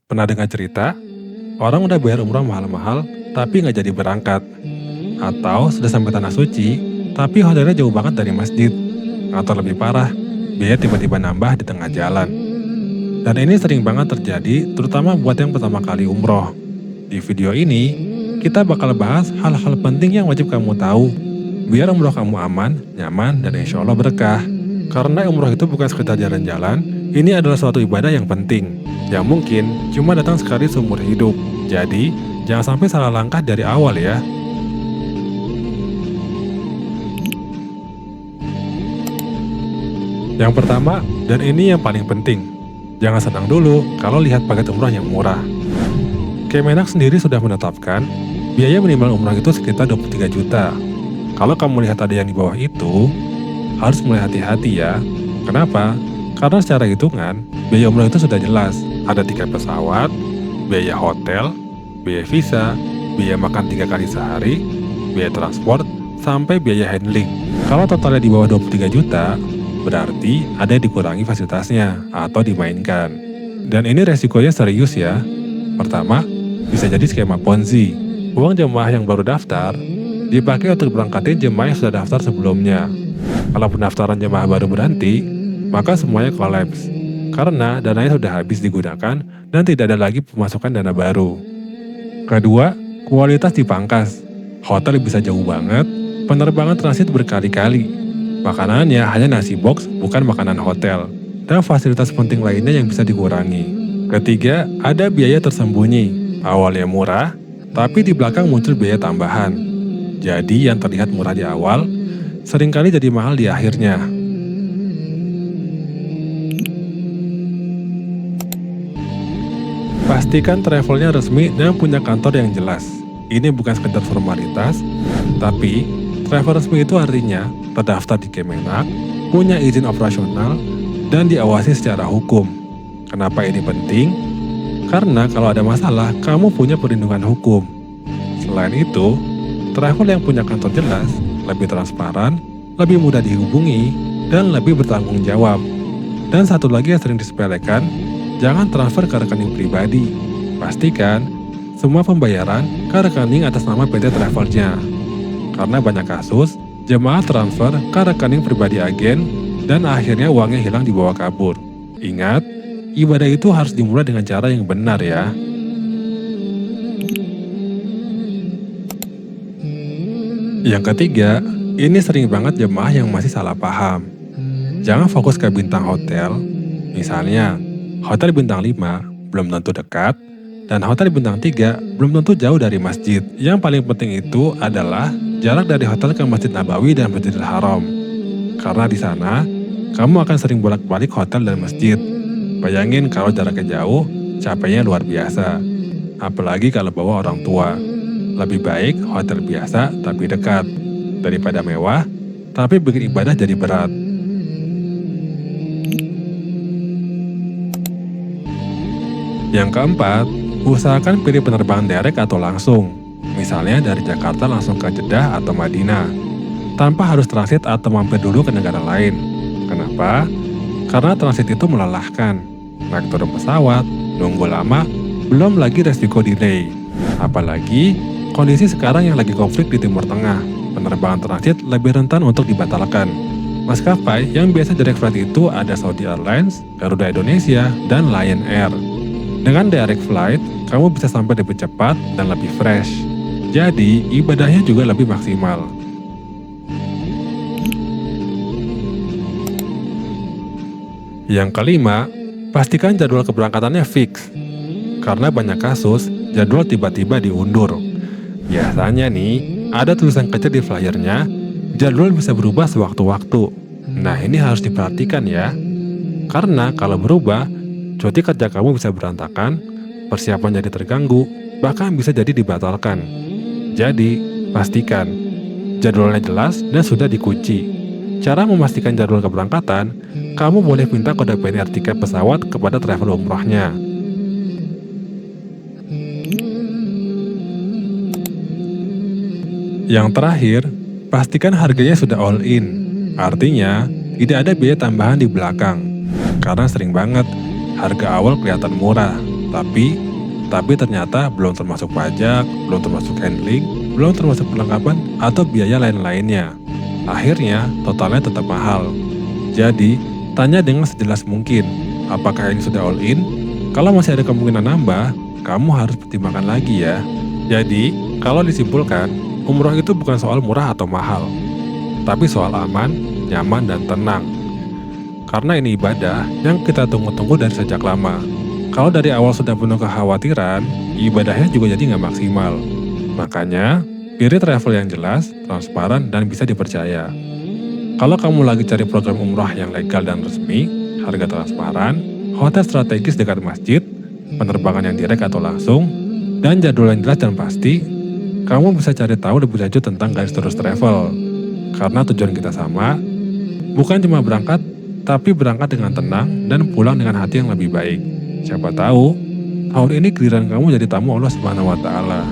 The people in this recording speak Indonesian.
Pernah dengar cerita, orang udah bayar umrah mahal-mahal tapi nggak jadi berangkat. Atau sudah sampai tanah suci, tapi hotelnya jauh banget dari masjid. Atau lebih parah, biaya tiba-tiba nambah di tengah jalan. Dan ini sering banget terjadi, terutama buat yang pertama kali umroh. Di video ini, kita bakal bahas hal-hal penting yang wajib kamu tahu, biar umroh kamu aman, nyaman, dan insya Allah berkah. Karena umroh itu bukan sekedar jalan-jalan, ini adalah suatu ibadah yang penting, yang mungkin cuma datang sekali seumur hidup. Jadi, jangan sampai salah langkah dari awal ya. Yang pertama, dan ini yang paling penting, jangan senang dulu kalau lihat paket umrah yang murah. Kemenak sendiri sudah menetapkan, biaya minimal umrah itu sekitar 23 juta. Kalau kamu lihat ada yang di bawah itu, harus mulai hati-hati ya. Kenapa? Karena secara hitungan, biaya umrah itu sudah jelas. Ada tiket pesawat, biaya hotel, biaya visa, biaya makan 3 kali sehari, biaya transport, sampai biaya handling. Kalau totalnya di bawah 23 juta, berarti ada yang dikurangi fasilitasnya atau dimainkan. Dan ini resikonya serius ya. Pertama, bisa jadi skema Ponzi. Uang jemaah yang baru daftar dipakai untuk berangkatin jemaah yang sudah daftar sebelumnya. Kalau pendaftaran jemaah baru berhenti, maka semuanya kolaps. Karena dananya sudah habis digunakan dan tidak ada lagi pemasukan dana baru. Kedua, kualitas dipangkas. Hotel bisa jauh banget, penerbangan transit berkali-kali. Makanannya hanya nasi box, bukan makanan hotel. Dan fasilitas penting lainnya yang bisa dikurangi. Ketiga, ada biaya tersembunyi. Awalnya murah, tapi di belakang muncul biaya tambahan. Jadi yang terlihat murah di awal, seringkali jadi mahal di akhirnya. Pastikan travelnya resmi dan punya kantor yang jelas. Ini bukan sekedar formalitas, tapi travel resmi itu artinya terdaftar di Kemenak, punya izin operasional, dan diawasi secara hukum. Kenapa ini penting? Karena kalau ada masalah, kamu punya perlindungan hukum. Selain itu, travel yang punya kantor jelas, lebih transparan, lebih mudah dihubungi, dan lebih bertanggung jawab. Dan satu lagi yang sering disepelekan, jangan transfer ke rekening pribadi. Pastikan semua pembayaran ke rekening atas nama PT Travelnya. Karena banyak kasus, jemaah transfer ke rekening pribadi agen dan akhirnya uangnya hilang dibawa kabur. Ingat, ibadah itu harus dimulai dengan cara yang benar ya. Yang ketiga, ini sering banget jemaah yang masih salah paham. Jangan fokus ke bintang hotel. Misalnya, hotel bintang 5 belum tentu dekat, dan hotel bintang 3 belum tentu jauh dari masjid. Yang paling penting itu adalah jarak dari hotel ke Masjid Nabawi dan Masjidil Haram. Karena di sana, kamu akan sering bolak-balik hotel dan masjid. Bayangin kalau jaraknya jauh, capeknya luar biasa. Apalagi kalau bawa orang tua. Lebih baik hotel biasa tapi dekat, daripada mewah, tapi bikin ibadah jadi berat. Yang keempat, usahakan pilih penerbangan direct atau langsung. Misalnya dari Jakarta langsung ke Jeddah atau Madinah, tanpa harus transit atau mampir dulu ke negara lain. Kenapa? Karena transit itu melelahkan. Naik turun pesawat, nunggu lama, belum lagi resiko delay. Apalagi kondisi sekarang yang lagi konflik di Timur Tengah, penerbangan transit lebih rentan untuk dibatalkan. Maskapai yang biasa direct flight itu ada Saudi Airlines, Garuda Indonesia, dan Lion Air. Dengan direct flight, kamu bisa sampai lebih cepat dan lebih fresh. Jadi, ibadahnya juga lebih maksimal. Yang kelima, pastikan jadwal keberangkatannya fix. Karena banyak kasus, jadwal tiba-tiba diundur. Biasanya nih, ada tulisan kecil di flyernya, jadwal bisa berubah sewaktu-waktu. Nah, ini harus diperhatikan ya. Karena kalau berubah, cuti kerja kamu bisa berantakan, persiapan jadi terganggu, bahkan bisa jadi dibatalkan. Jadi, pastikan jadwalnya jelas dan sudah dikunci. Cara memastikan jadwal keberangkatan, kamu boleh minta kode PNR tiket pesawat kepada travel umrohnya. Yang terakhir, pastikan harganya sudah all in. Artinya, tidak ada biaya tambahan di belakang. Karena sering banget, harga awal kelihatan murah, Tapi ternyata belum termasuk pajak, belum termasuk handling, belum termasuk perlengkapan atau biaya lain-lainnya. Akhirnya, totalnya tetap mahal. Jadi, tanya dengan sejelas mungkin, apakah ini sudah all in? Kalau masih ada kemungkinan nambah, kamu harus pertimbangkan lagi ya. Jadi, kalau disimpulkan, umroh itu bukan soal murah atau mahal, tapi soal aman, nyaman, dan tenang. Karena ini ibadah yang kita tunggu-tunggu dari sejak lama. Kalau dari awal sudah penuh kekhawatiran, ibadahnya juga jadi nggak maksimal. Makanya, pilih travel yang jelas, transparan, dan bisa dipercaya. Kalau kamu lagi cari program umrah yang legal dan resmi, harga transparan, hotel strategis dekat masjid, penerbangan yang direct atau langsung, dan jadwal yang jelas dan pasti, kamu bisa cari tahu lebih lanjut tentang Garis Terus Travel. Karena tujuan kita sama, bukan cuma berangkat, tapi berangkat dengan tenang dan pulang dengan hati yang lebih baik. Siapa tahu, tahun ini giliran kamu jadi tamu Allah Subhanahu wa Ta'ala.